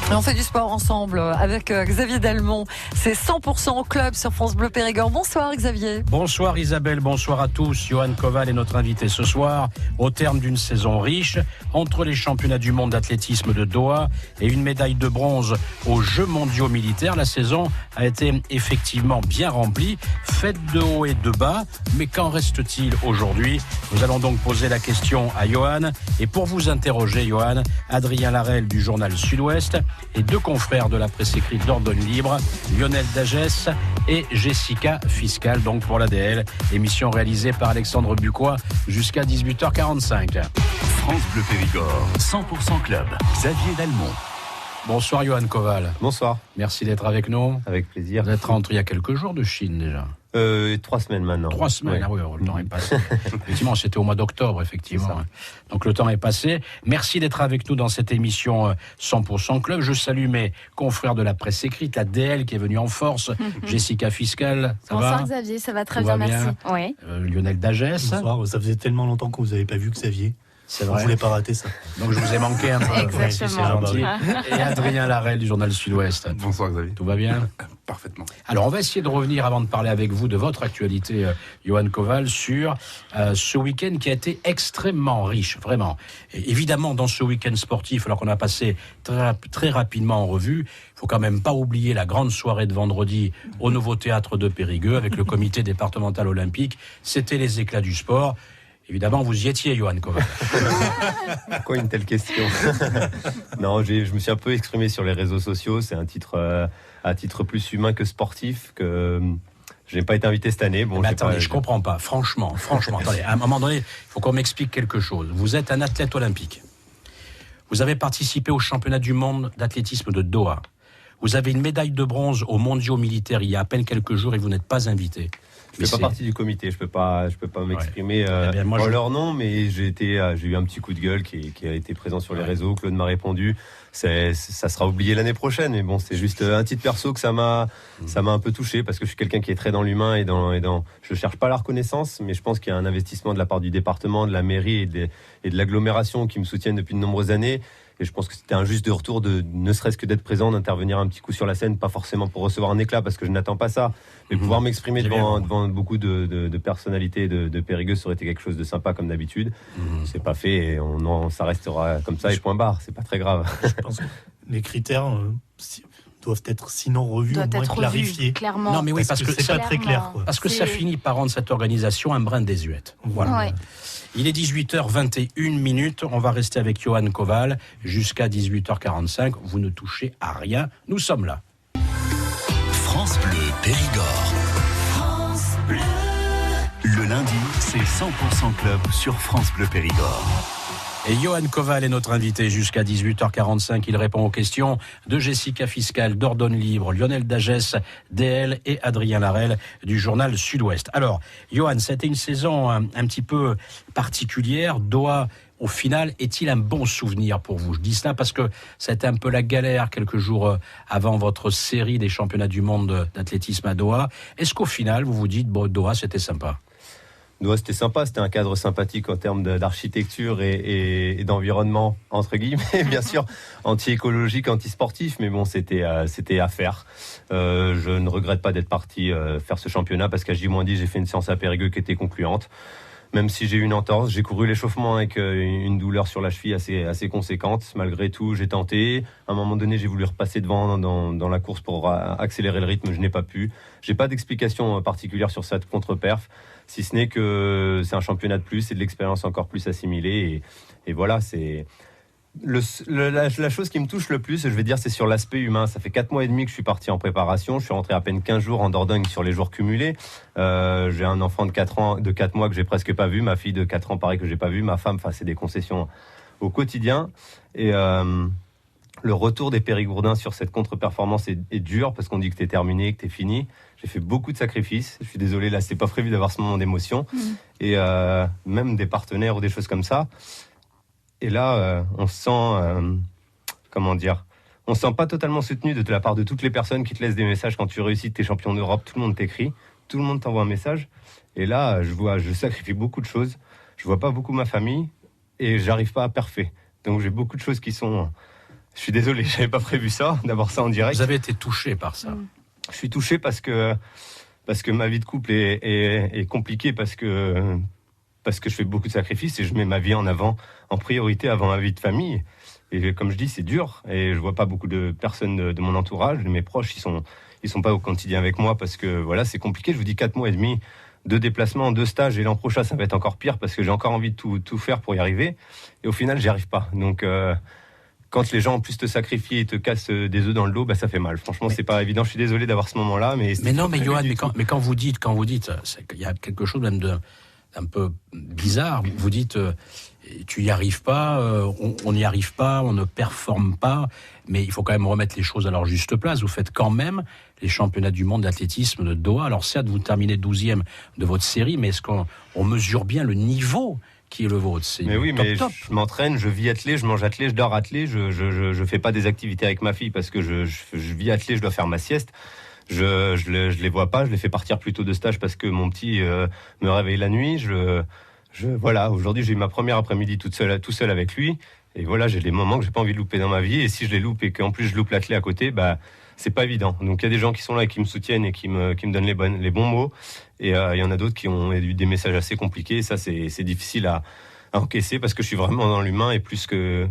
Et on fait du sport ensemble avec Xavier Delmont. C'est 100% club sur France Bleu Périgord. Bonsoir Xavier. Bonsoir Isabelle, bonsoir à tous. Johan Koval est notre invité ce soir. Au terme d'une saison riche, entre les championnats du monde d'athlétisme de Doha et une médaille de bronze aux Jeux mondiaux militaires, la saison a été effectivement bien remplie, faite de haut et de bas. Mais qu'en reste-t-il aujourd'hui ? Nous allons donc poser la question à Johan. Et pour vous interroger, Johan, Adrien Larelle du journal Sud-Ouest et deux confrères de la presse écrite d'Ordonne Libre, Lionel Dagès et Jessica Fiscal, donc pour l'ADL. Émission réalisée par Alexandre Bucois jusqu'à 18h45. France Bleu Périgord, 100% club. Xavier Delmont. Bonsoir Johan Koval. Bonsoir. Merci d'être avec nous. Avec plaisir. Vous êtes rentré il y a quelques jours de Chine déjà. 3 semaines maintenant. 3 semaines, ouais. Ah oui, le temps est passé. Effectivement, c'était au mois d'octobre, effectivement. Donc le temps est passé. Merci d'être avec nous dans cette émission 100% Club. Je salue mes confrères de la presse écrite, la DL qui est venue en force, Jessica Fiscal, ça Bonsoir va Xavier, ça va très Tout bien, va bien merci. Oui. Lionel Dagès. Bonsoir, ça faisait tellement longtemps que vous n'avez pas vu Xavier. C'est Vous vrai. ne voulez pas rater ça. Donc je vous ai manqué un peu. Exactement. Ouais, c'est gentil. Et Adrien Larelle du journal Sud-Ouest. Bonsoir Xavier. Tout va bien ? Parfaitement. Alors on va essayer de revenir avant de parler avec vous de votre actualité, Johan Koval, sur ce week-end qui a été extrêmement riche, vraiment. Et évidemment, dans ce week-end sportif, alors qu'on a passé très rapidement en revue, il faut quand même pas oublier la grande soirée de vendredi au Nouveau Théâtre de Périgueux avec le comité départemental olympique. C'était les éclats du sport. Évidemment, vous y étiez, Johan Koval. Pourquoi une telle question ? Non, je me suis un peu exprimé sur les réseaux sociaux. C'est un titre à titre plus humain que sportif. Que je n'ai pas été invité cette année. Bon, mais attendez, je comprends pas. Franchement, attendez. À un moment donné, il faut qu'on m'explique quelque chose. Vous êtes un athlète olympique. Vous avez participé au championnat du monde d'athlétisme de Doha. Vous avez une médaille de bronze aux mondiaux militaires il y a à peine quelques jours et vous n'êtes pas invité. Je fais pas partie du comité, je peux pas m'exprimer en leur nom, mais j'ai eu un petit coup de gueule qui a été présent sur les réseaux. Claude m'a répondu. Ça sera oublié l'année prochaine, mais bon, c'est juste un titre perso que ça m'a un peu touché parce que je suis quelqu'un qui est très dans l'humain et dans. Je cherche pas la reconnaissance, mais je pense qu'il y a un investissement de la part du département, de la mairie et de l'agglomération qui me soutiennent depuis de nombreuses années. Et je pense que c'était un juste de retour de ne serait-ce que d'être présent, d'intervenir un petit coup sur la scène, pas forcément pour recevoir un éclat parce que je n'attends pas ça, mais pouvoir m'exprimer devant beaucoup de personnalités de Périgueux, ça aurait été quelque chose de sympa comme d'habitude. C'est pas fait et ça restera comme ça et point barre, c'est pas très grave. Je pense que les critères doivent être sinon revus, au moins clarifiés. Clairement. Non mais oui, parce que c'est pas très clair. Quoi. Parce que ça finit par rendre cette organisation un brin désuète. Voilà. Ouais. Il est 18h21. On va rester avec Johan Koval jusqu'à 18h45. Vous ne touchez à rien. Nous sommes là. France Bleu Périgord. France Bleu. Le lundi, c'est 100% club sur France Bleu Périgord. Et Johan Koval est notre invité jusqu'à 18h45. Il répond aux questions de Jessica Fiscal, d'Ordonne Libre, Lionel Dagès, DL et Adrien Larelle du journal Sud-Ouest. Alors, Johan, c'était une saison un petit peu particulière. Doha, au final, est-il un bon souvenir pour vous ? Je dis cela parce que c'était un peu la galère quelques jours avant votre série des championnats du monde d'athlétisme à Doha. Est-ce qu'au final, vous vous dites, bon, Doha, c'était sympa ? Doha, c'était sympa, c'était un cadre sympathique en termes d'architecture et d'environnement, entre guillemets, bien sûr, anti-écologique, anti-sportif, mais bon, c'était à faire. Je ne regrette pas d'être parti faire ce championnat parce qu'à J-10, j'ai fait une séance à Périgueux qui était concluante. Même si j'ai eu une entorse, j'ai couru l'échauffement avec une douleur sur la cheville assez conséquente. Malgré tout, j'ai tenté. À un moment donné, j'ai voulu repasser devant dans la course pour accélérer le rythme. Je n'ai pas pu. J'ai pas d'explication particulière sur cette contre-perf, si ce n'est que c'est un championnat de plus et de l'expérience encore plus assimilée. Et voilà, c'est... La chose qui me touche le plus, je vais dire, c'est sur l'aspect humain. Ça fait 4 mois et demi que je suis parti en préparation. Je suis rentré à peine 15 jours en Dordogne sur les jours cumulés. J'ai un enfant de 4 mois que j'ai presque pas vu. Ma fille de 4 ans, pareil, que j'ai pas vu. Ma femme, c'est des concessions au quotidien. Et le retour des Périgourdins sur cette contre-performance est dur parce qu'on dit que t'es terminé, que t'es fini. J'ai fait beaucoup de sacrifices. Je suis désolé, là, c'était pas prévu d'avoir ce moment d'émotion. Et même des partenaires ou des choses comme ça. Et là, on se sent, on se sent pas totalement soutenu de la part de toutes les personnes qui te laissent des messages quand tu réussis, t'es champion d'Europe, tout le monde t'écrit, tout le monde t'envoie un message. Et là, je sacrifie beaucoup de choses. Je vois pas beaucoup ma famille et j'arrive pas à parfait. Donc j'ai beaucoup de choses qui sont Je suis désolé, j'avais pas prévu ça, d'avoir ça en direct. Vous avez été touché par ça. Je suis touché parce que ma vie de couple est compliquée, parce que je fais beaucoup de sacrifices et je mets ma vie en avant, en priorité avant ma vie de famille. Et comme je dis, c'est dur. Et je vois pas beaucoup de personnes de mon entourage, de mes proches, ils sont pas au quotidien avec moi parce que voilà, c'est compliqué. Je vous dis 4 mois et demi, 2 déplacements, 2 stages, et l'an prochain, ça va être encore pire parce que j'ai encore envie de tout faire pour y arriver. Et au final, j'y arrive pas. Donc, quand les gens en plus te sacrifient et te cassent des œufs dans le dos, bah ça fait mal. Franchement, c'est pas évident. Je suis désolé d'avoir ce moment-là, mais non, mais Johan, quand vous dites, c'est qu'il y a quelque chose même d'un peu bizarre. Vous dites, tu n'y arrives pas, on n'y arrive pas, on ne performe pas, mais il faut quand même remettre les choses à leur juste place. Vous faites quand même les championnats du monde d'athlétisme de Doha. Alors certes, vous terminez 12e de votre série, mais est-ce qu'on mesure bien le niveau qui est le vôtre? Mais oui, mais je m'entraîne, je vis athlée, je mange athlée, je dors athlée, je fais pas des activités avec ma fille parce que je vis athlée, je dois faire ma sieste. Je les vois pas, je les fais partir plus tôt de stage parce que mon petit me réveille la nuit. Voilà, aujourd'hui j'ai eu ma première après-midi tout seul avec lui. Et voilà, j'ai des moments que j'ai pas envie de louper dans ma vie. Et si je les loupe et qu'en plus je loupe l'athlé à côté, bah c'est pas évident. Donc il y a des gens qui sont là et qui me soutiennent et qui me donnent les bons mots. Et il y en a d'autres qui ont eu des messages assez compliqués. Et ça, c'est difficile à encaisser parce que je suis vraiment dans l'humain et plus que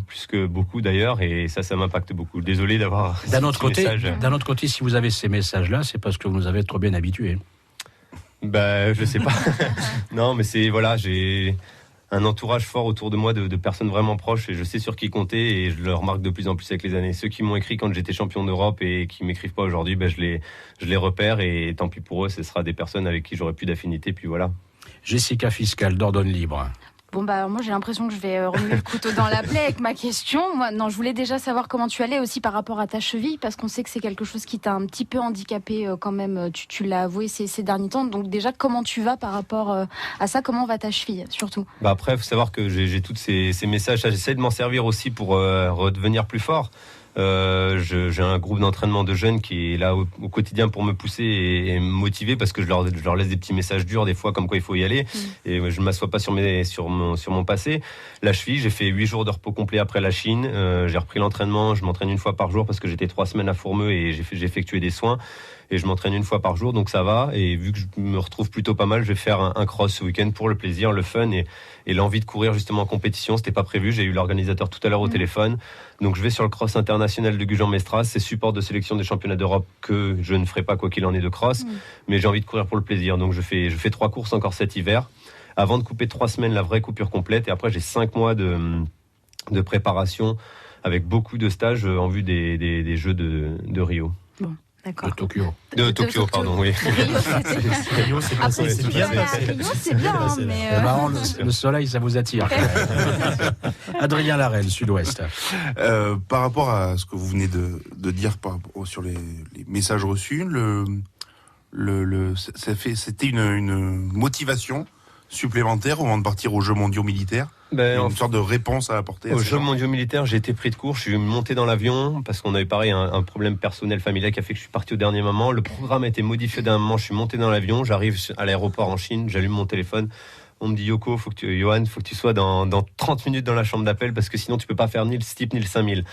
beaucoup d'ailleurs. Et ça m'impacte beaucoup. Désolé d'avoir d'un autre côté, si vous avez ces messages-là, c'est parce que vous nous avez trop bien habitués. Bah, je sais pas. Non, mais j'ai un entourage fort autour de moi de personnes vraiment proches et je sais sur qui compter et je le remarque de plus en plus avec les années. Ceux qui m'ont écrit quand j'étais champion d'Europe et qui m'écrivent pas aujourd'hui, je les repère et tant pis pour eux, ce sera des personnes avec qui j'aurai plus d'affinité, puis voilà. Jessica Fiscal, d'Ordonne Libre. Bon moi j'ai l'impression que je vais remuer le couteau dans la plaie avec ma question. Moi, je voulais déjà savoir comment tu allais aussi par rapport à ta cheville, parce qu'on sait que c'est quelque chose qui t'a un petit peu handicapé quand même, tu l'as avoué ces derniers temps. Donc déjà, comment tu vas par rapport à ça? Comment va ta cheville surtout? Après, il faut savoir que j'ai tous ces messages, j'essaie de m'en servir aussi pour redevenir plus fort. J'ai un groupe d'entraînement de jeunes qui est là au quotidien pour me pousser et me motiver parce que je leur laisse des petits messages durs des fois comme quoi il faut y aller et je ne m'assois pas sur mon passé. La cheville, j'ai fait 8 jours de repos complet après la Chine, j'ai repris l'entraînement, je m'entraîne 1 fois par jour parce que j'étais 3 semaines à Fourmeux et j'ai effectué des soins et je m'entraîne 1 fois par jour, donc ça va. Et vu que je me retrouve plutôt pas mal, je vais faire un cross ce week-end pour le plaisir, le fun et l'envie de courir justement en compétition. C'était pas prévu, j'ai eu l'organisateur tout à l'heure au téléphone, donc je vais sur le cross international de Gujan-Mestras. C'est support de sélection des championnats d'Europe que je ne ferai pas quoi qu'il en ait de cross, mais j'ai envie de courir pour le plaisir, donc je fais 3 courses encore cet hiver avant de couper 3 semaines la vraie coupure complète, et après j'ai 5 mois de préparation avec beaucoup de stages en vue des Jeux de Rio. Bon. D'accord. De Tokyo, pardon, oui. Rio, c'est pas ça, c'est bien. Rio, c'est bien, mais... C'est marrant, le soleil, ça vous attire. Adrien Larelle, Sud-Ouest. Par rapport à ce que vous venez de dire sur les messages reçus, c'était une motivation supplémentaire au moment de partir aux Jeux mondiaux militaires? Une sorte de réponse à apporter aux Jeux mondiaux militaires, j'ai été pris de court, je suis monté dans l'avion parce qu'on avait pareil un problème personnel familial qui a fait que je suis parti au dernier moment. Le programme a été modifié d'un moment, je suis monté dans l'avion, j'arrive à l'aéroport en Chine, j'allume mon téléphone, on me dit Johan, faut que tu sois dans 30 minutes dans la chambre d'appel parce que sinon tu peux pas faire ni le steep ni le 5000.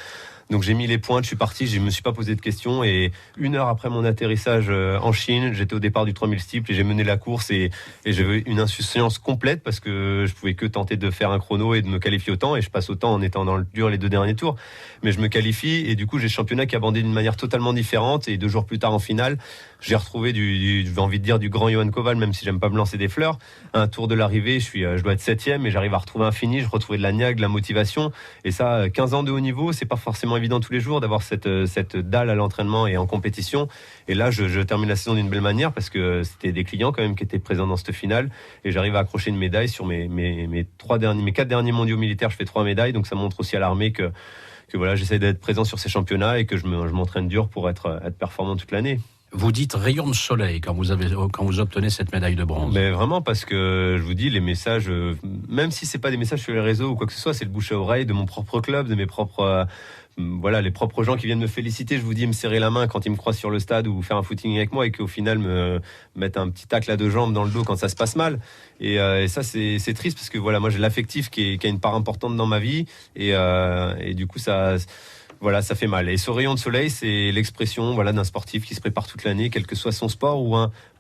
Donc j'ai mis les pointes, je suis parti, je me suis pas posé de questions et 1 heure après mon atterrissage en Chine, j'étais au départ du 3000 steeple et j'ai mené la course et j'avais une insouciance complète parce que je pouvais que tenter de faire un chrono et de me qualifier au temps et je passe au temps en étant dans le dur les 2 derniers tours. Mais je me qualifie et du coup j'ai le championnat qui a abandonné d'une manière totalement différente et 2 jours plus tard en finale, j'ai retrouvé j'ai envie de dire du grand Johan Koval, même si j'aime pas me lancer des fleurs. Un tour de l'arrivée, je dois être 7e et j'arrive à retrouver un fini, je retrouvais de la niaque, de la motivation et ça, 15 ans de haut niveau, c'est pas forcément évident tous les jours d'avoir cette dalle à l'entraînement et en compétition. Et là, je termine la saison d'une belle manière parce que c'était des clients quand même qui étaient présents dans cette finale et j'arrive à accrocher une médaille sur mes 4 derniers mondiaux militaires. Je fais 3 médailles, donc ça montre aussi à l'armée que voilà, j'essaie d'être présent sur ces championnats et que je m'entraîne dur pour être performant toute l'année. Vous dites rayon de soleil quand vous obtenez cette médaille de bronze. Mais vraiment, parce que je vous dis, les messages, même si c'est pas des messages sur les réseaux ou quoi que ce soit, c'est le bouche à oreille de mon propre club, de mes propres les propres gens qui viennent me féliciter, je vous dis, me serrer la main quand ils me croisent sur le stade ou faire un footing avec moi et qu'au final me mettent un petit tacle à 2 jambes dans le dos quand ça se passe mal. Et ça, c'est triste parce que voilà, moi j'ai l'affectif qui a une part importante dans ma vie et du coup ça Voilà, ça fait mal. Et ce rayon de soleil, c'est l'expression d'un sportif qui se prépare toute l'année, quel que soit son sport, ou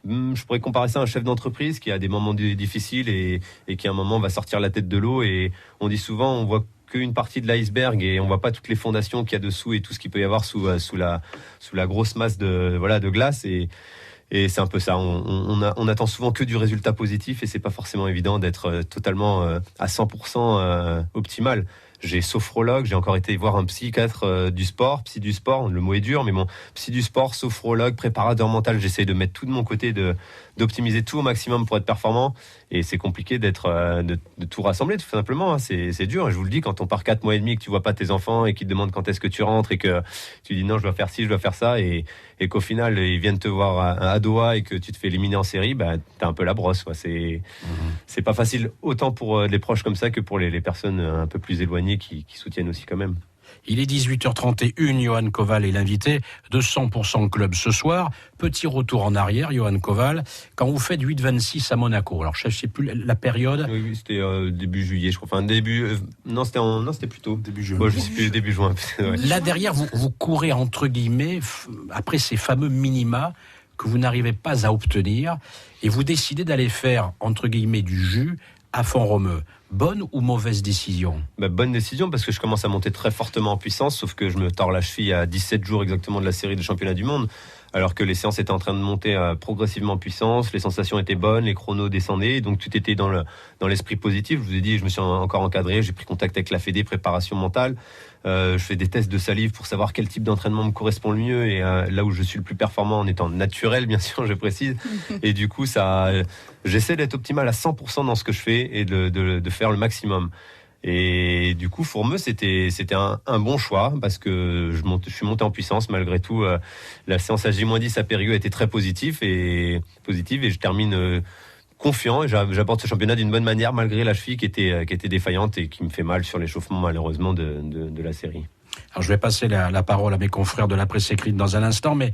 je pourrais comparer ça à un chef d'entreprise qui a des moments difficiles et qui à un moment va sortir la tête de l'eau. Et on dit souvent, on voit qu'une partie de l'iceberg et on voit pas toutes les fondations qu'il y a dessous et tout ce qu'il peut y avoir sous la grosse masse de glace. Et c'est un peu ça. On attend souvent que du résultat positif et c'est pas forcément évident d'être totalement à 100% optimal. J'ai sophrologue, j'ai encore été voir un psychiatre du sport, psy du sport, le mot est dur, mais bon, psy du sport, sophrologue, préparateur mental, j'essaie de mettre tout de mon côté, d'optimiser tout au maximum pour être performant, et c'est compliqué de tout rassembler, tout simplement, hein. C'est dur, et je vous le dis, quand on part 4 mois et demi, que tu vois pas tes enfants, et qu'ils te demandent quand est-ce que tu rentres, et que tu dis non, je dois faire ci, je dois faire ça, et qu'au final, ils viennent te voir à Doha, et que tu te fais éliminer en série, t'as un peu la brosse, quoi. C'est pas facile, autant pour les proches comme ça, que pour les personnes un peu plus éloignées, qui soutiennent aussi quand même. Il est 18h31, Johan Koval est l'invité de 100% Club ce soir. Petit retour en arrière, Johan Koval, quand vous faites 8-26 à Monaco. Alors je ne sais plus la période. Oui, c'était début juillet, je crois. Enfin, c'était plutôt début juin. Bon, je sais plus, début juin. Ouais. Là derrière, vous courez entre guillemets après ces fameux minima que vous n'arrivez pas à obtenir et vous décidez d'aller faire entre guillemets du jus à Font-Romeu. Bonne ou mauvaise décision ? Bonne décision, parce que je commence à monter très fortement en puissance, sauf que je me tords la cheville à 17 jours exactement de la série de championnat du monde, alors que les séances étaient en train de monter progressivement en puissance, les sensations étaient bonnes, les chronos descendaient, donc tout était dans l'esprit positif. Je vous ai dit, je me suis encore encadré, j'ai pris contact avec la Fédé, préparation mentale, je fais des tests de salive pour savoir quel type d'entraînement me correspond le mieux, et là où je suis le plus performant en étant naturel, bien sûr, je précise, et du coup, j'essaie d'être optimal à 100% dans ce que je fais et de faire le maximum. Et du coup, Fourmeux, c'était un bon choix parce que je suis monté en puissance malgré tout. La séance à J-10 à Périgueux a été très positive et je termine confiant et j'apporte ce championnat d'une bonne manière malgré la cheville qui était défaillante et qui me fait mal sur l'échauffement malheureusement de la série. Alors je vais passer la parole à mes confrères de la presse écrite dans un instant, mais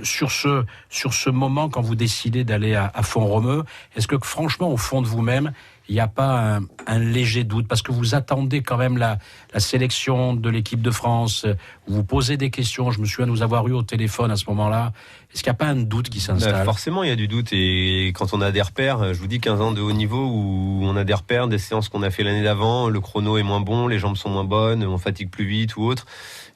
sur ce moment quand vous décidez d'aller à Font-Romeu, est-ce que franchement au fond de vous-même, il n'y a pas un léger doute, parce que vous attendez quand même la sélection de l'équipe de France, vous vous posez des questions, je me souviens de vous avoir eu au téléphone à ce moment-là, est-ce qu'il n'y a pas un doute qui s'installe ? Forcément il y a du doute, et quand on a des repères, je vous dis 15 ans de haut niveau où on a des repères, des séances qu'on a fait l'année d'avant, le chrono est moins bon, les jambes sont moins bonnes, on fatigue plus vite ou autre,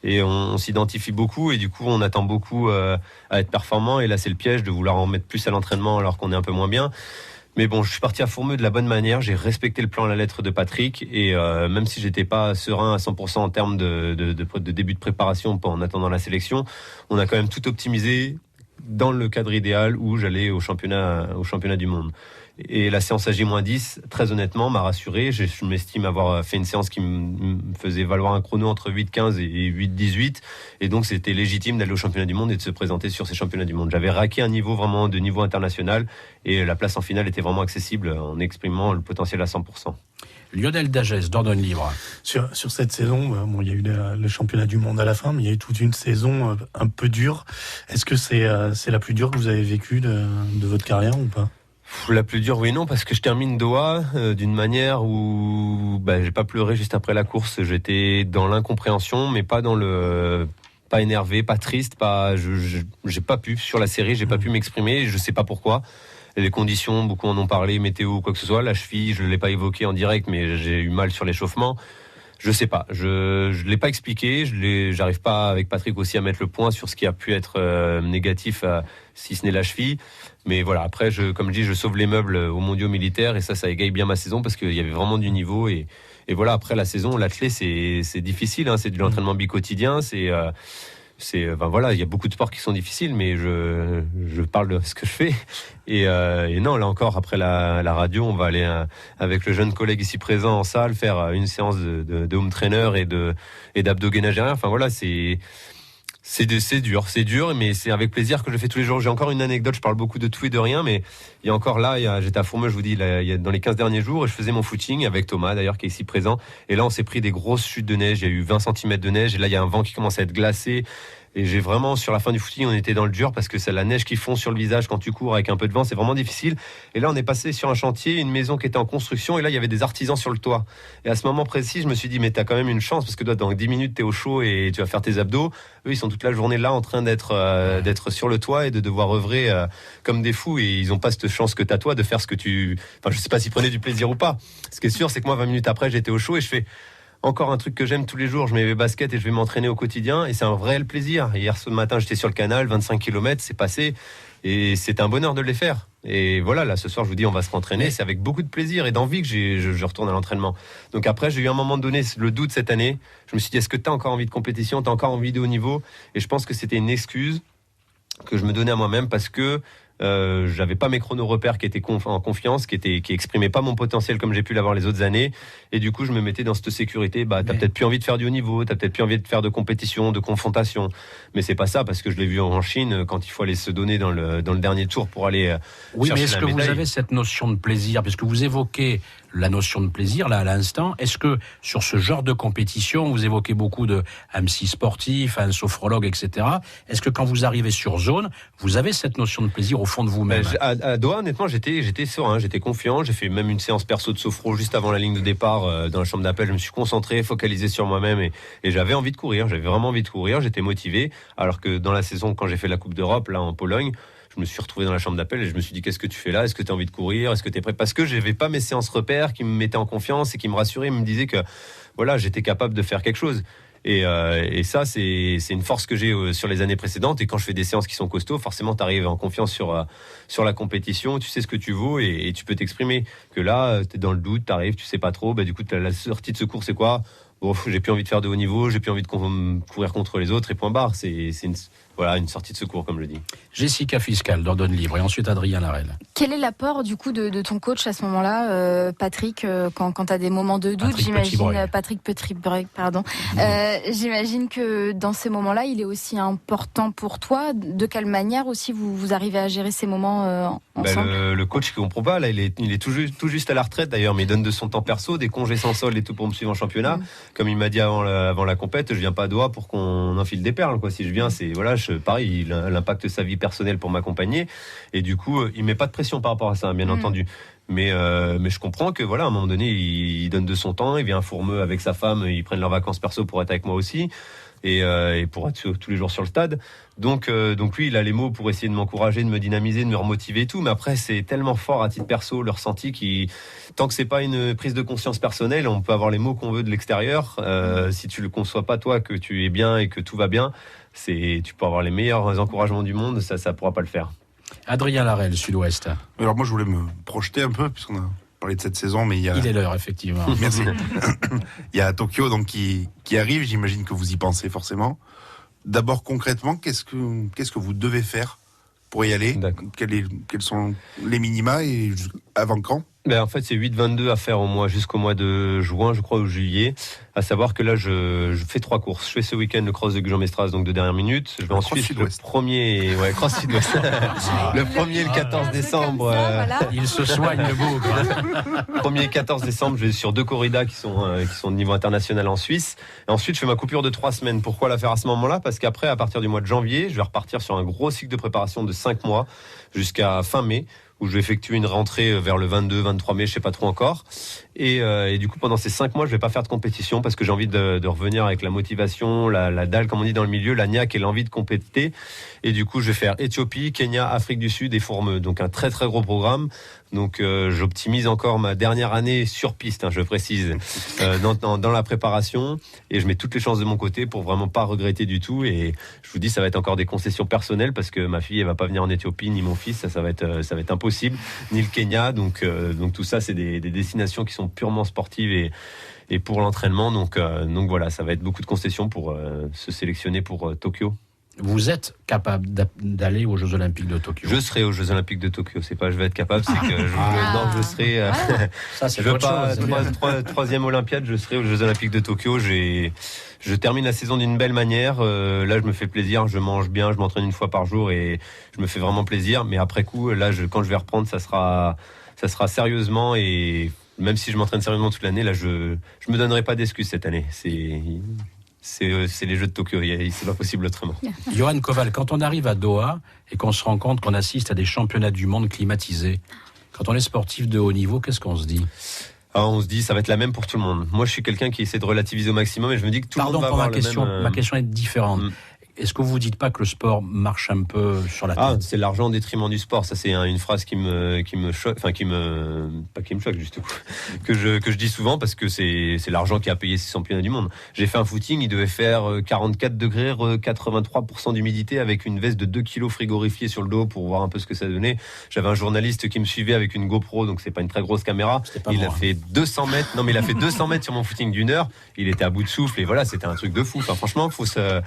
et on s'identifie beaucoup et du coup on attend beaucoup à être performant, et là c'est le piège de vouloir en mettre plus à l'entraînement alors qu'on est un peu moins bien. Mais bon, je suis parti à Fourmeux de la bonne manière, j'ai respecté le plan à la lettre de Patrick, et même si j'étais pas serein à 100% en termes de début de préparation en attendant la sélection, on a quand même tout optimisé dans le cadre idéal où j'allais au championnat du monde. Et la séance à J-10, très honnêtement, m'a rassuré. Je m'estime avoir fait une séance qui me faisait valoir un chrono entre 8-15 et 8-18. Et donc, c'était légitime d'aller au championnat du monde et de se présenter sur ces championnats du monde. J'avais raqué un niveau vraiment de niveau international et la place en finale était vraiment accessible en exprimant le potentiel à 100%. Lionel Dagès, Dordogne Libre. Sur cette saison, il y a eu le championnat du monde à la fin, mais il y a eu toute une saison un peu dure. Est-ce que c'est la plus dure que vous avez vécue de votre carrière ou pas ? La plus dure, oui, non, parce que je termine Doha d'une manière où j'ai pas pleuré juste après la course. J'étais dans l'incompréhension, mais pas pas énervé, pas triste, j'ai pas pu sur la série, j'ai pas pu m'exprimer, je sais pas pourquoi. Les conditions, beaucoup en ont parlé, météo ou quoi que ce soit. La cheville, je l'ai pas évoqué en direct, mais j'ai eu mal sur l'échauffement. Je sais pas, je l'ai pas expliqué, j'arrive pas avec Patrick aussi à mettre le point sur ce qui a pu être négatif, si ce n'est la cheville. Mais voilà, après, comme je dis, je sauve les meubles aux mondiaux militaires et ça égaye bien ma saison parce qu'il y avait vraiment du niveau. Et voilà, après la saison, l'athlète, c'est difficile, hein, c'est de l'entraînement bi-quotidien, voilà, il y a beaucoup de sports qui sont difficiles, mais je parle de ce que je fais. Et non, là encore, après la radio, on va aller avec le jeune collègue ici présent en salle faire une séance de home trainer et d'abdo-gainage aérien. Enfin voilà, c'est dur, mais c'est avec plaisir que je fais tous les jours. J'ai encore une anecdote, je parle beaucoup de tout et de rien, mais il y a encore j'étais à Fourmeux, je vous dis, dans les 15 derniers jours, et je faisais mon footing avec Thomas, d'ailleurs, qui est ici présent. Et là, on s'est pris des grosses chutes de neige, il y a eu 20 cm de neige, et là, il y a un vent qui commence à être glacé. Et j'ai vraiment, sur la fin du footing, on était dans le dur parce que c'est la neige qui fond sur le visage quand tu cours avec un peu de vent, c'est vraiment difficile. Et là, on est passé sur un chantier, une maison qui était en construction, et là, il y avait des artisans sur le toit. Et à ce moment précis, je me suis dit, mais t'as quand même une chance parce que toi, dans 10 minutes, t'es au chaud et tu vas faire tes abdos. Eux, ils sont toute la journée là en train d'être sur le toit et de devoir œuvrer comme des fous. Et ils n'ont pas cette chance que t'as toi de faire ce que tu... Enfin, je sais pas s'ils prenaient du plaisir ou pas. Ce qui est sûr, c'est que moi, 20 minutes après, j'étais au chaud et je fais... Encore un truc que j'aime tous les jours, je mets mes baskets et je vais m'entraîner au quotidien et c'est un réel plaisir. Hier ce matin j'étais sur le canal, 25 km, c'est passé et c'est un bonheur de les faire. Et voilà, là ce soir je vous dis on va se rentraîner, c'est avec beaucoup de plaisir et d'envie que je retourne à l'entraînement. Donc après j'ai eu un moment donné le doute cette année, je me suis dit est-ce que tu as encore envie de compétition, tu as encore envie de haut niveau? Et je pense que c'était une excuse que je me donnais à moi-même parce que j'avais pas mes chronos repères qui étaient en confiance, qui exprimaient pas mon potentiel comme j'ai pu l'avoir les autres années, et du coup je me mettais dans cette sécurité. T'as peut-être plus envie de faire du haut niveau, t'as peut-être plus envie de faire de compétition, de confrontation, mais c'est pas ça parce que je l'ai vu en Chine quand il faut aller se donner dans le dernier tour pour aller oui, mais est-ce que médaille. Vous avez cette notion de plaisir, puisque vous évoquez la notion de plaisir là à l'instant, est-ce que sur ce genre de compétition, vous évoquez beaucoup de MC sportif, un sophrologue, etc. Est-ce que quand vous arrivez sur zone, vous avez cette notion de plaisir au fond de vous-même? À Doha, honnêtement, j'étais serein, j'étais confiant. J'ai fait même une séance perso de sophro juste avant la ligne de départ dans la chambre d'appel. Je me suis concentré, focalisé sur moi-même et j'avais envie de courir. J'avais vraiment envie de courir. J'étais motivé. Alors que dans la saison, quand j'ai fait la Coupe d'Europe là en Pologne, je me suis retrouvé dans la chambre d'appel et je me suis dit qu'est-ce que tu fais là? Est-ce que tu as envie de courir? Est-ce que tu es prêt? Parce que j'avais pas mes séances repères qui me mettaient en confiance et qui me rassuraient, me disaient que voilà, j'étais capable de faire quelque chose. Et ça, c'est une force que j'ai sur les années précédentes. Et quand je fais des séances qui sont costauds, forcément, tu arrives en confiance sur la compétition. Tu sais ce que tu vaux et tu peux t'exprimer. Que là, tu es dans le doute, tu arrives, tu sais pas trop. Du coup, la sortie de secours, c'est quoi? Bon, j'ai plus envie de faire de haut niveau, j'ai plus envie de courir contre les autres et point barre. C'est une sortie de secours, comme je dis. Jessica Fiscal, d'Ordonne Libre, et ensuite Adrien Larel. Quel est l'apport du coup de ton coach à ce moment-là, Patrick, quand tu as des moments de doute, j'imagine, Patrick Petit-Breuil, pardon. J'imagine que dans ces moments-là, il est aussi important pour toi. De quelle manière aussi vous arrivez à gérer ces moments ensemble? Le coach qui comprend pas, là, il est tout juste à la retraite d'ailleurs, mais il donne de son temps perso, des congés sans solde et tout pour me suivre en championnat. Comme il m'a dit avant la compète, je viens pas à Doha pour qu'on enfile des perles, quoi. Si je viens, c'est voilà, pareil, il impacte sa vie personnelle pour m'accompagner et du coup il met pas de pression par rapport à ça, bien entendu, mais je comprends que voilà, à un moment donné il donne de son temps, il vient à Fourmeux avec sa femme, ils prennent leurs vacances perso pour être avec moi aussi et pour être tous les jours sur le stade, donc lui il a les mots pour essayer de m'encourager, de me dynamiser, de me remotiver et tout, mais après c'est tellement fort à titre perso le ressenti qui, tant que c'est pas une prise de conscience personnelle, on peut avoir les mots qu'on veut de l'extérieur, si tu le conçois pas toi que tu es bien et que tout va bien, tu peux avoir les meilleurs encouragements du monde, ça pourra pas le faire. Adrien Larel, Sud-Ouest. Alors moi je voulais me projeter un peu puisqu'on a parlé de cette saison, mais il est l'heure effectivement. Merci. Il y a Tokyo donc qui arrive, j'imagine que vous y pensez forcément. D'abord concrètement, qu'est-ce que vous devez faire pour y aller? Quels sont les minima et avant quand? En fait, c'est 8-22 à faire jusqu'au mois de juin, je crois, ou juillet. À savoir que là, je fais 3 courses. Je fais ce week-end le cross de Gujan-Mestras, donc de dernière minute. Je vais ensuite le premier, cross sud-ouest. Le premier, le 14 décembre. Il se soigne le beau. Premier et 14 décembre, je vais sur 2 corridas qui sont de niveau international en Suisse. Et ensuite, je fais ma coupure de 3 semaines. Pourquoi la faire à ce moment-là? Parce qu'après, à partir du mois de janvier, je vais repartir sur un gros cycle de préparation de 5 mois jusqu'à fin mai, où je vais effectuer une rentrée vers le 22-23 mai, je sais pas trop encore. Et du coup, pendant ces 5 mois, je vais pas faire de compétition parce que j'ai envie de revenir avec la motivation, la dalle, comme on dit dans le milieu, la niaque et l'envie de compéter. Et du coup, je vais faire Éthiopie, Kenya, Afrique du Sud et Fourmeux. Donc un très très gros programme. Donc j'optimise encore ma dernière année sur piste, je précise, dans la préparation, et je mets toutes les chances de mon côté pour vraiment pas regretter du tout. Et je vous dis, ça va être encore des concessions personnelles parce que ma fille elle va pas venir en Éthiopie, ni mon fils, ça va être impossible, ni le Kenya. Donc tout ça, c'est des destinations qui sont purement sportives et pour l'entraînement. Donc voilà, ça va être beaucoup de concessions pour se sélectionner pour Tokyo. Vous êtes capable d'aller aux Jeux Olympiques de Tokyo? Je serai aux Jeux Olympiques de Tokyo. C'est pas je vais être capable, c'est que je serai. Ça, c'est je veux pas troisième Olympiade. Je serai aux Jeux Olympiques de Tokyo. Je termine la saison d'une belle manière. Là, je me fais plaisir. Je mange bien. Je m'entraîne une fois par jour et je me fais vraiment plaisir. Mais après coup, là, quand je vais reprendre, ça sera sérieusement, et même si je m'entraîne sérieusement toute l'année, là, je me donnerai pas d'excuses cette année. c'est les Jeux de Tokyo. C'est pas possible autrement. Johan Koval, quand on arrive à Doha et qu'on se rend compte qu'on assiste à des championnats du monde climatisés, quand on est sportif de haut niveau, qu'est-ce qu'on se dit ? Alors on se dit ça va être la même pour tout le monde. Moi je suis quelqu'un qui essaie de relativiser au maximum et je me dis que tout le monde va avoir ma question est différente. Est-ce que vous vous dites pas que le sport marche un peu sur la tête ? C'est l'argent au détriment du sport. Ça, c'est une phrase qui me choque, enfin pas qui me choque juste que je dis souvent parce que c'est l'argent qui a payé ces championnats du monde. J'ai fait un footing, il devait faire 44 degrés, 83% d'humidité avec une veste de 2 kilos frigorifiée sur le dos pour voir un peu ce que ça donnait. J'avais un journaliste qui me suivait avec une GoPro, donc c'est pas une très grosse caméra. A fait 200 mètres. Non, mais il a fait 200 mètres sur mon footing d'1 heure. Il était à bout de souffle et voilà, c'était un truc de fou. Enfin, franchement, faut se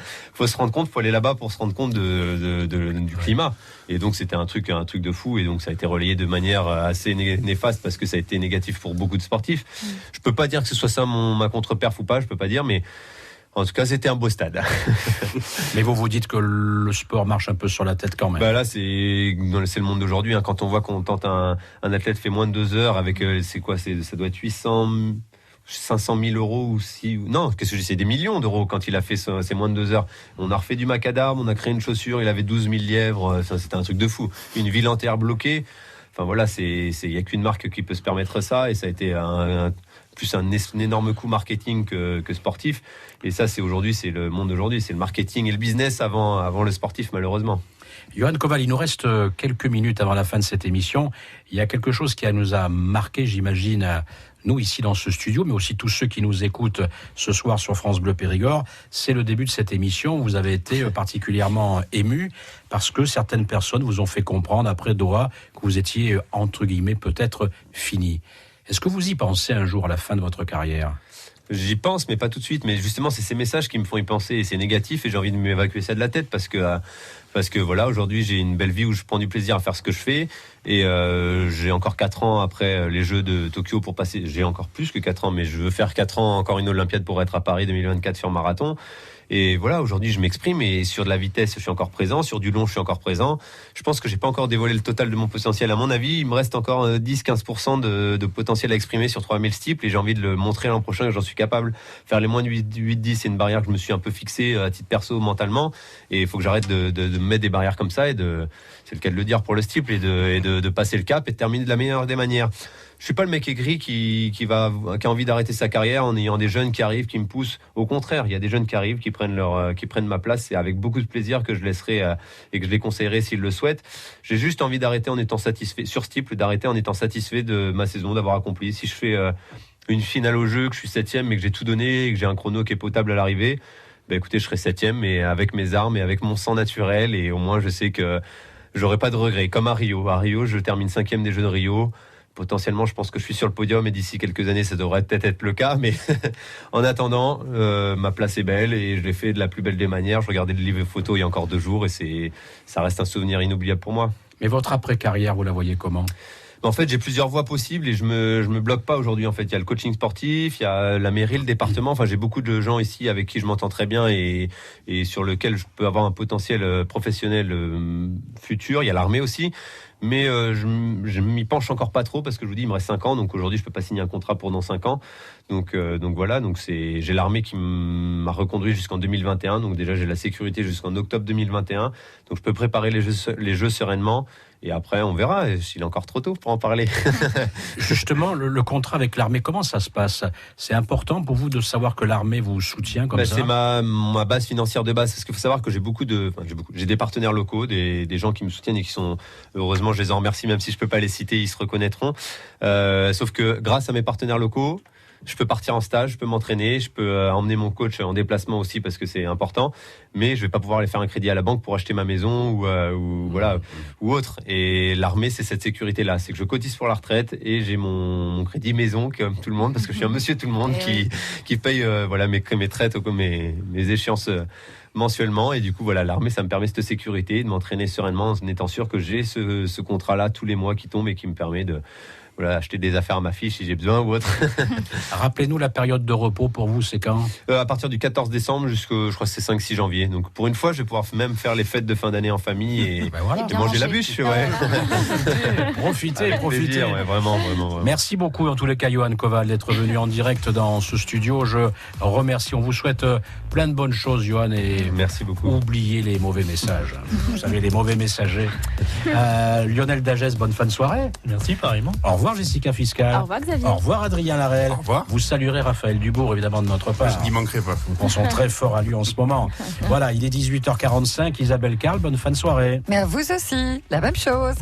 rendre compte. Faut aller là-bas pour se rendre compte du climat. Et donc c'était un truc de fou. Et donc ça a été relayé de manière assez néfaste parce que ça a été négatif pour beaucoup de sportifs. Je peux pas dire que ce soit ça ma contre-perf ou pas. Je peux pas dire, mais en tout cas c'était un beau stade. Mais vous dites que le sport marche un peu sur la tête quand même. Là c'est le monde d'aujourd'hui. Quand on voit qu'on tente un athlète fait moins de 2 heures avec ça doit être 500 000 euros ou non, qu'est-ce que c'est des millions d'euros quand il a fait ses moins de 2 heures. On a refait du macadam, on a créé une chaussure, il avait 12 000 lièvres, c'était un truc de fou. Une ville entière bloquée. Enfin voilà, il y a qu'une marque qui peut se permettre ça et ça a été un énorme coup marketing que sportif. Et ça, c'est le monde d'aujourd'hui, c'est le marketing et le business avant le sportif malheureusement. Johan Koval, il nous reste quelques minutes avant la fin de cette émission. Il y a quelque chose qui nous a marqué, j'imagine, nous ici dans ce studio, mais aussi tous ceux qui nous écoutent ce soir sur France Bleu Périgord. C'est le début de cette émission. Vous avez été particulièrement ému parce que certaines personnes vous ont fait comprendre après Doha que vous étiez, entre guillemets, peut-être fini. Est-ce que vous y pensez un jour à la fin de votre carrière ? J'y pense, mais pas tout de suite. Mais justement, c'est ces messages qui me font y penser et c'est négatif et j'ai envie de m'évacuer ça de la tête parce que voilà, aujourd'hui, j'ai une belle vie où je prends du plaisir à faire ce que je fais et j'ai encore 4 ans après les Jeux de Tokyo pour passer. J'ai encore plus que 4 ans, mais je veux faire 4 ans encore une Olympiade pour être à Paris 2024 sur marathon. Et voilà, aujourd'hui, je m'exprime et sur de la vitesse, je suis encore présent. Sur du long, je suis encore présent. Je pense que j'ai pas encore dévoilé le total de mon potentiel. À mon avis, il me reste encore 10-15% de potentiel à exprimer sur 3000 steeples et j'ai envie de le montrer l'an prochain que j'en suis capable. Faire les moins de 8-10, c'est une barrière que je me suis un peu fixée à titre perso, mentalement. Et il faut que j'arrête de me mettre des barrières comme ça c'est le cas de le dire pour le steeple et de passer le cap et de terminer de la meilleure des manières. Je suis pas le mec aigri qui a envie d'arrêter sa carrière en ayant des jeunes qui arrivent, qui me poussent. Au contraire, il y a des jeunes qui arrivent, qui prennent ma place. C'est avec beaucoup de plaisir que je laisserai et que je les conseillerai s'ils le souhaitent. J'ai juste envie d'arrêter en étant satisfait, sur steeple, d'arrêter en étant satisfait de ma saison, d'avoir accompli. Si je fais une finale au jeu, que je suis 7e, mais que j'ai tout donné et que j'ai un chrono qui est potable à l'arrivée, écoutez, je serai 7e, mais avec mes armes et avec mon sang naturel. Et au moins, je sais que j'aurai pas de regrets. Comme à Rio. À Rio, je termine 5e des Jeux de Rio. Potentiellement, je pense que je suis sur le podium et d'ici quelques années, ça devrait peut-être être le cas. Mais en attendant, ma place est belle et je l'ai fait de la plus belle des manières. Je regardais le livre photo il y a encore 2 jours et ça reste un souvenir inoubliable pour moi. Mais votre après-carrière, vous la voyez comment ? En fait, j'ai plusieurs voies possibles et je me bloque pas aujourd'hui. En fait, il y a le coaching sportif, il y a la mairie, le département. Enfin, j'ai beaucoup de gens ici avec qui je m'entends très bien et sur lequel je peux avoir un potentiel professionnel futur. Il y a l'armée aussi. Mais je m'y penche encore pas trop parce que je vous dis, il me reste 5 ans. Donc aujourd'hui, je peux pas signer un contrat pour dans 5 ans. Donc voilà. Donc j'ai l'armée qui m'a reconduit jusqu'en 2021. Donc déjà, j'ai la sécurité jusqu'en octobre 2021. Donc je peux préparer les jeux sereinement. Et après, on verra. Il est encore trop tôt pour en parler. Justement, le contrat avec l'armée, comment ça se passe ? C'est important pour vous de savoir que l'armée vous soutient comme ça ? C'est ma base financière de base. Parce qu'il faut savoir que j'ai des partenaires locaux, des gens qui me soutiennent et qui sont, heureusement, je les en remercie, même si je peux pas les citer, ils se reconnaîtront. Sauf que grâce à mes partenaires locaux, je peux partir en stage, je peux m'entraîner, je peux emmener mon coach en déplacement aussi parce que c'est important, mais je vais pas pouvoir aller faire un crédit à la banque pour acheter ma maison ou autre. Et l'armée, c'est cette sécurité-là, c'est que je cotise pour la retraite et j'ai mon crédit maison comme tout le monde parce que je suis un monsieur tout le monde qui paye mes traites ou mes échéances mensuellement et du coup l'armée ça me permet cette sécurité de m'entraîner sereinement en étant sûr que j'ai ce contrat-là tous les mois qui tombe et qui me permet acheter des affaires à ma fille si j'ai besoin ou autre. Rappelez-nous la période de repos pour vous, c'est quand? À partir du 14 décembre jusqu'au, je crois que c'est 5-6 janvier. Donc pour une fois, je vais pouvoir même faire les fêtes de fin d'année en famille et, voilà. et manger la bûche. Ouais. Profitez. Plaisir, ouais, vraiment. Merci beaucoup en tous les cas, Johan Koval, d'être venu en direct dans ce studio. Je remercie, on vous souhaite plein de bonnes choses, Johan, et merci beaucoup. Oubliez les mauvais messages. Vous savez, les mauvais messagers. Lionel Dagès, bonne fin de soirée. Merci, pareillement. Au revoir Jessica Fiscal. Au revoir Xavier. Au revoir Adrien Larel. Au revoir. Vous saluerez Raphaël Dubourg, évidemment, de notre part. Je n'y manquerai pas. Nous pensons très fort à lui en ce moment. Voilà, il est 18h45. Isabelle Carle, bonne fin de soirée. Mais à vous aussi, la même chose.